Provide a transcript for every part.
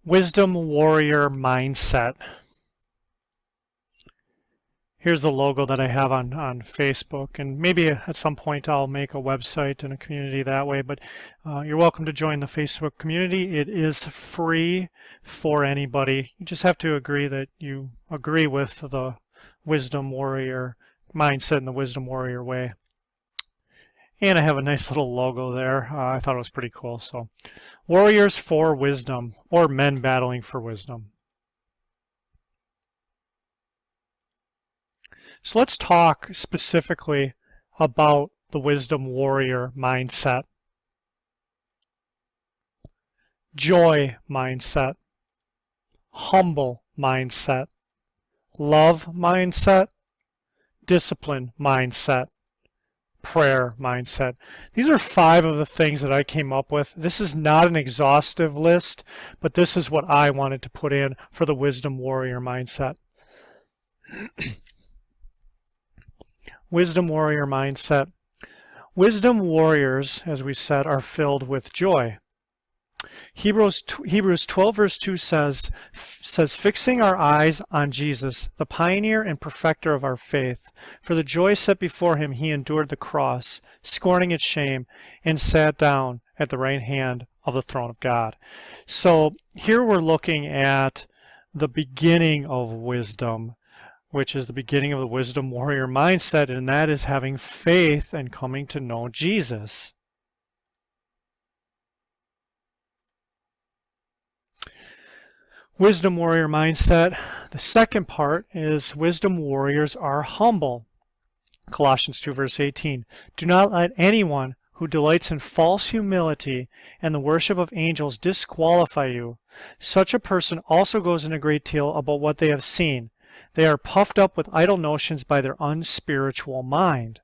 Wisdom Warrior Mindset. Here's the logo that I have on Facebook, and maybe at some point I'll make a website and a community that way, but you're welcome to join the Facebook community. It is free for anybody. You just have to agree that you agree with the Wisdom Warrior mindset and the Wisdom Warrior way. And I have a nice little logo there. I thought it was pretty cool. So, Warriors for Wisdom, or Men Battling for Wisdom. So let's talk specifically about the Wisdom Warrior mindset. Joy mindset, humble mindset, love mindset, discipline mindset, prayer mindset. These are 5 of the things that I came up with. This is not an exhaustive list, but this is what I wanted to put in for the Wisdom Warrior mindset. Wisdom Warrior mindset. Wisdom warriors, as we said, are filled with joy. Hebrews 12 verse 2 says, fixing our eyes on Jesus, the pioneer and perfecter of our faith. For the joy set before him, he endured the cross, scorning its shame, and sat down at the right hand of the throne of God. So here we're looking at the beginning of wisdom, which is the beginning of the Wisdom Warrior mindset, and that is having faith and coming to know Jesus. Wisdom Warrior mindset. The second part is wisdom warriors are humble. Colossians 2 verse 18. Do not let anyone who delights in false humility and the worship of angels disqualify you. Such a person also goes into a great deal about what they have seen. They are puffed up with idle notions by their unspiritual mind.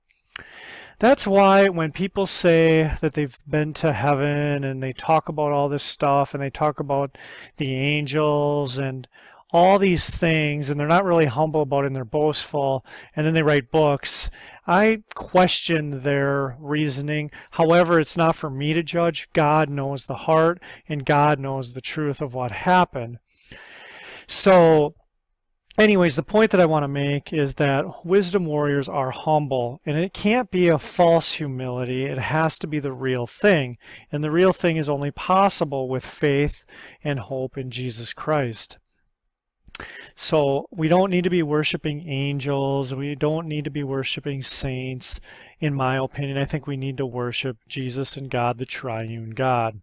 That's why when people say that they've been to heaven and they talk about all this stuff and they talk about the angels and all these things, and they're not really humble about it and they're boastful, and then they write books, I question their reasoning. However, it's not for me to judge. God knows the heart and God knows the truth of what happened. So anyways, the point that I want to make is that wisdom warriors are humble, and it can't be a false humility. It has to be the real thing, and the real thing is only possible with faith and hope in Jesus Christ. So we don't need to be worshiping angels. We don't need to be worshiping saints. In my opinion, I think we need to worship Jesus and God, the triune God.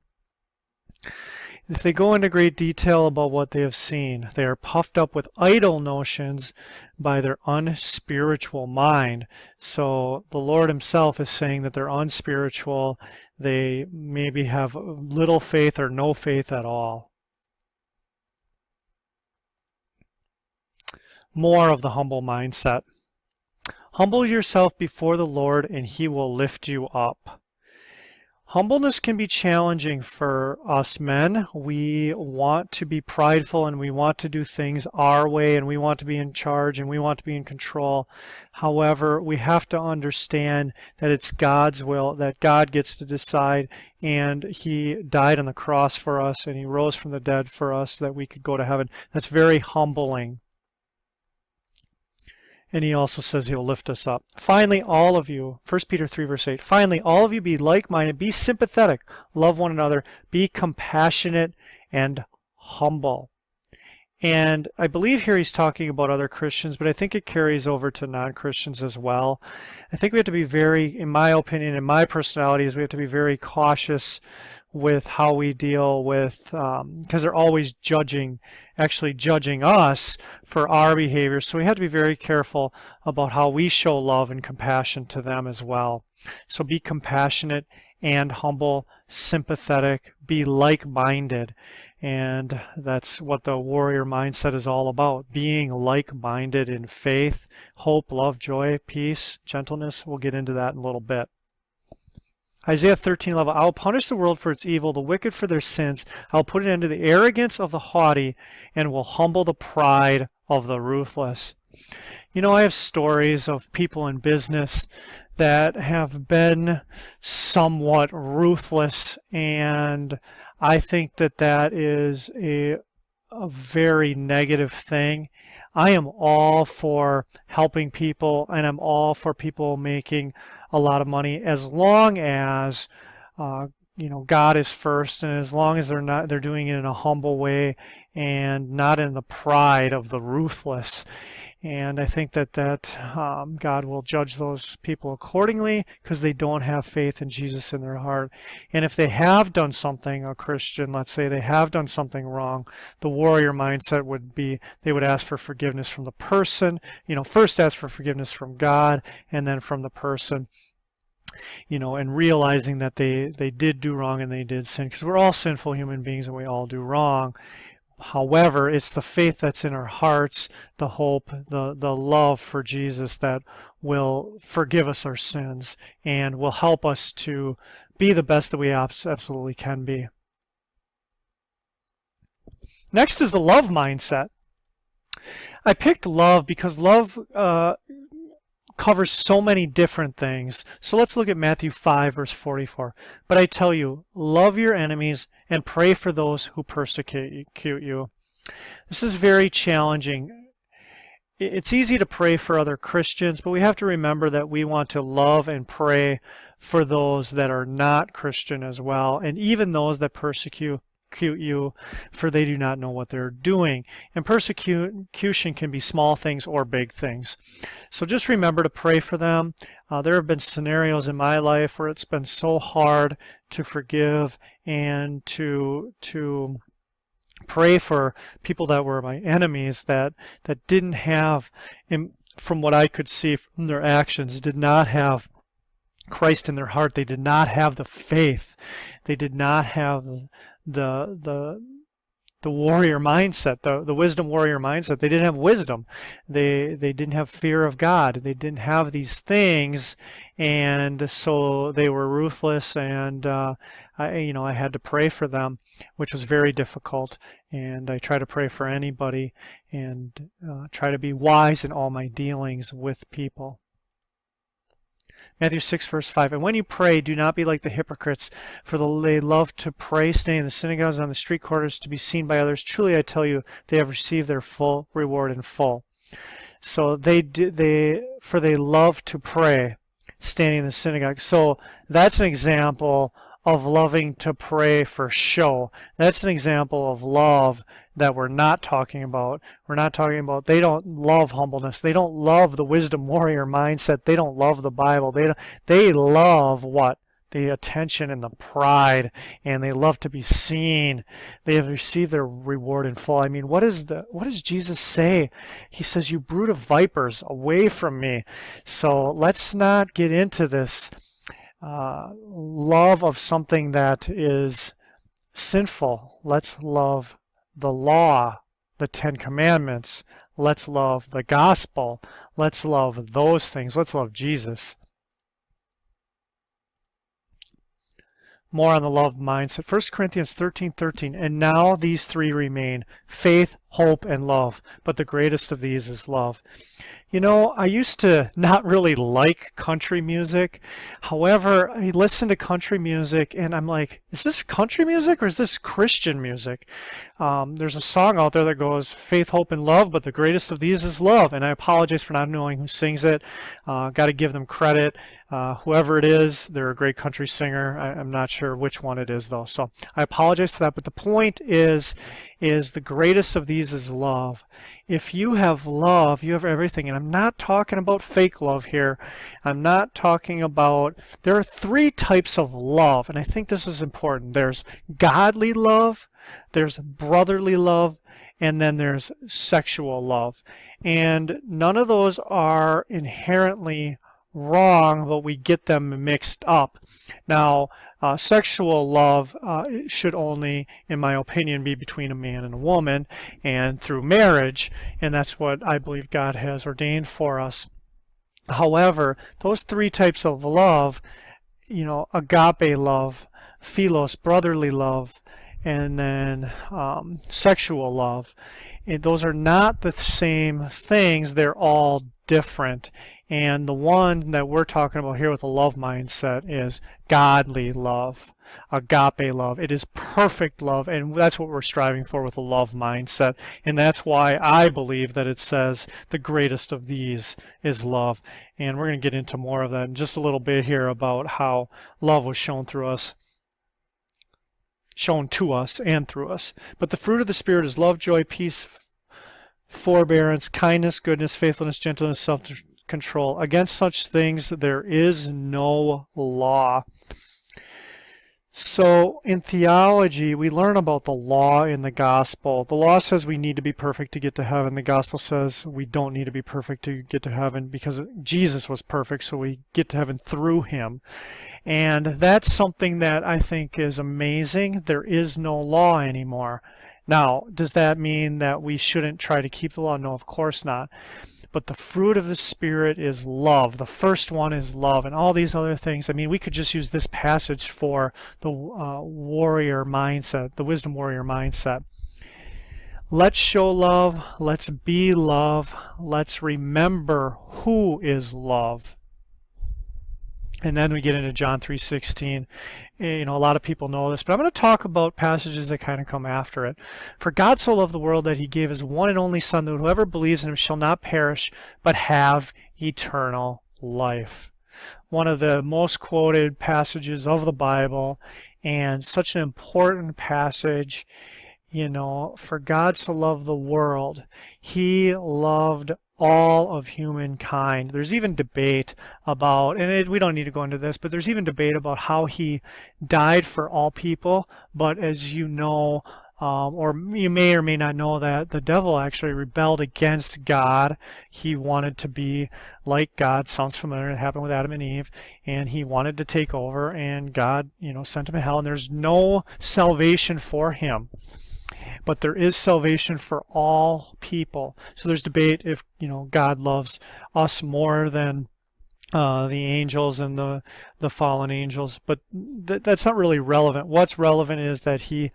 If they go into great detail about what they have seen, they are puffed up with idle notions by their unspiritual mind. So the Lord himself is saying that they're unspiritual. They maybe have little faith or no faith at all. More of the humble mindset. Humble yourself before the Lord and he will lift you up. Humbleness can be challenging for us men. We want to be prideful and we want to do things our way and we want to be in charge and we want to be in control. However, we have to understand that it's God's will, that God gets to decide, and he died on the cross for us and he rose from the dead for us so that we could go to heaven. That's very humbling. And he also says he'll lift us up. Finally, all of you, 1 Peter 3 verse 8, finally, all of you be like-minded, be sympathetic, love one another, be compassionate and humble. And I believe here he's talking about other Christians, but I think it carries over to non-Christians as well. I think we have to be very, in my opinion, and my personality is we have to be very cautious with how we deal with, because they're always actually judging us for our behavior. So we have to be very careful about how we show love and compassion to them as well. So be compassionate and humble, sympathetic, be like-minded. And that's what the warrior mindset is all about, being like-minded in faith, hope, love, joy, peace, gentleness. We'll get into that in a little bit. Isaiah 13:11, I will punish the world for its evil, the wicked for their sins. I will put an end to the arrogance of the haughty and will humble the pride of the ruthless. You know, I have stories of people in business that have been somewhat ruthless, and I think that that is a a very negative thing. I am all for helping people, and I'm all for people making a lot of money as long as God is first, and as long as they're doing it in a humble way and not in the pride of the ruthless. And I think that God will judge those people accordingly because they don't have faith in Jesus in their heart. And if they have done something, a Christian, let's say they have done something wrong, the warrior mindset would be they would ask for forgiveness from the person, first ask for forgiveness from God and then from the person. And realizing that they did do wrong and they did sin, because we're all sinful human beings and we all do wrong. However, it's the faith that's in our hearts, the hope, the love for Jesus that will forgive us our sins and will help us to be the best that we absolutely can be. Next is the love mindset. I picked love because love covers so many different things. So let's look at Matthew 5, verse 44. But I tell you, love your enemies and pray for those who persecute you. This is very challenging. It's easy to pray for other Christians, but we have to remember that we want to love and pray for those that are not Christian as well, and even those that persecute you, for they do not know what they're doing. And persecution can be small things or big things. So just remember to pray for them. There have been scenarios in my life where it's been so hard to forgive and to pray for people that were my enemies that didn't have, from what I could see from their actions, did not have Christ in their heart. They did not have the faith. They did not have the warrior mindset, the wisdom warrior mindset. They didn't have wisdom. They didn't have fear of God. They didn't have these things, and so they were ruthless. And I had to pray for them, which was very difficult. And I try to pray for anybody, and try to be wise in all my dealings with people. Matthew 6, verse 5, and when you pray, do not be like the hypocrites, for they love to pray, staying in the synagogues and on the street corners to be seen by others. Truly, I tell you, they have received their full reward in full. So they love to pray, standing in the synagogue. So that's an example of loving to pray for show. That's an example of love that we're not talking about. We're not talking about, they don't love humbleness. They don't love the wisdom warrior mindset. They don't love the Bible. They love what? The attention and the pride, and they love to be seen. They have received their reward in full. I mean, what does Jesus say? He says, you brood of vipers, away from me. So let's not get into this love of something that is sinful. Let's love the law, the Ten Commandments. Let's love the gospel. Let's love those things. Let's love Jesus. More on the love mindset. 1 Corinthians 13:13. And now these three remain: faith, hope, and love. But the greatest of these is love. I used to not really like country music. However, I listen to country music and I'm like, is this country music or is this Christian music? There's a song out there that goes, faith, hope, and love, but the greatest of these is love. And I apologize for not knowing who sings it. Got to give them credit. Whoever it is, they're a great country singer. I'm not sure which one it is though. So I apologize for that. But the point is the greatest of these is love. If you have love, you have everything. And I'm not talking about fake love here. I'm not talking about, there are three types of love. And I think this is important. There's godly love, there's brotherly love, and then there's sexual love. And none of those are inherently wrong, but we get them mixed up. Now, sexual love should only, in my opinion, be between a man and a woman and through marriage, and that's what I believe God has ordained for us. However, those three types of love, agape love, philos, brotherly love, and then sexual love, those are not the same things. They're all different. And the one that we're talking about here with the love mindset is godly love, agape love. It is perfect love, and that's what we're striving for with the love mindset. And that's why I believe that it says the greatest of these is love. And we're going to get into more of that in just a little bit here about how love was shown to us and through us. But the fruit of the Spirit is love, joy, peace, forbearance, kindness, goodness, faithfulness, gentleness, self-control. Against such things there is no law. So in theology, we learn about the law in the gospel. The law says we need to be perfect to get to heaven. The gospel says we don't need to be perfect to get to heaven because Jesus was perfect, so we get to heaven through him. And that's something that I think is amazing. There is no law anymore. Now, does that mean that we shouldn't try to keep the law? No, of course not. But the fruit of the Spirit is love. The first one is love, and all these other things. I mean, we could just use this passage for the warrior mindset, the wisdom warrior mindset. Let's show love. Let's be love. Let's remember who is love. And then we get into John 3:16. A lot of people know this, but I'm going to talk about passages that kind of come after it. For God so loved the world that he gave his one and only Son, that whoever believes in him shall not perish, but have eternal life. One of the most quoted passages of the Bible, and such an important passage. For God so loved the world, he loved all of humankind. There's even debate about, and we don't need to go into this, but there's even debate about how he died for all people. But as you know, or you may or may not know, that the devil actually rebelled against God. He wanted to be like God. Sounds familiar. It happened with Adam and Eve, and he wanted to take over, and God, sent him to hell, and there's no salvation for him. But there is salvation for all people. So there's debate if God loves us more than the angels and the fallen angels, but that's not really relevant. What's relevant is that he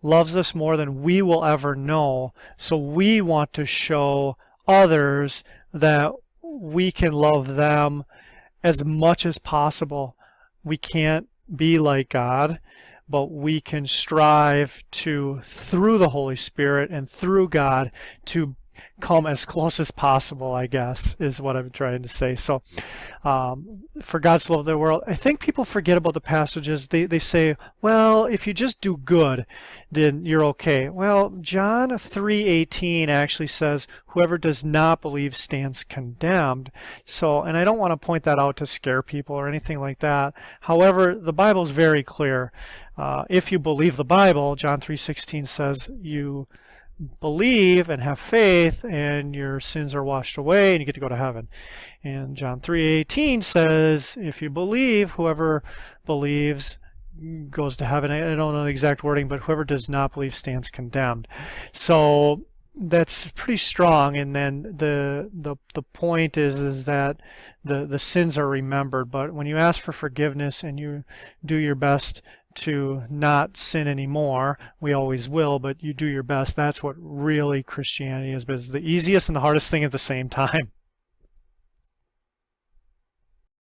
loves us more than we will ever know. So we want to show others that we can love them as much as possible. We can't be like God, but we can strive to, through the Holy Spirit and through God, to come as close as possible, I guess, is what I'm trying to say. So for God so loved the world, I think people forget about the passages. They say, well, if you just do good, then you're okay. Well, John 3:18 actually says, whoever does not believe stands condemned. So, and I don't want to point that out to scare people or anything like that. However, the Bible is very clear. If you believe the Bible, John 3:16 says you believe and have faith and your sins are washed away and you get to go to heaven. And John 3:18 says if you believe, whoever believes goes to heaven. I don't know the exact wording, but whoever does not believe stands condemned. So that's pretty strong. And then the point is that the sins are remembered. But when you ask for forgiveness and you do your best to not sin anymore, we always will, but you do your best. That's what really Christianity is. But it's the easiest and the hardest thing at the same time.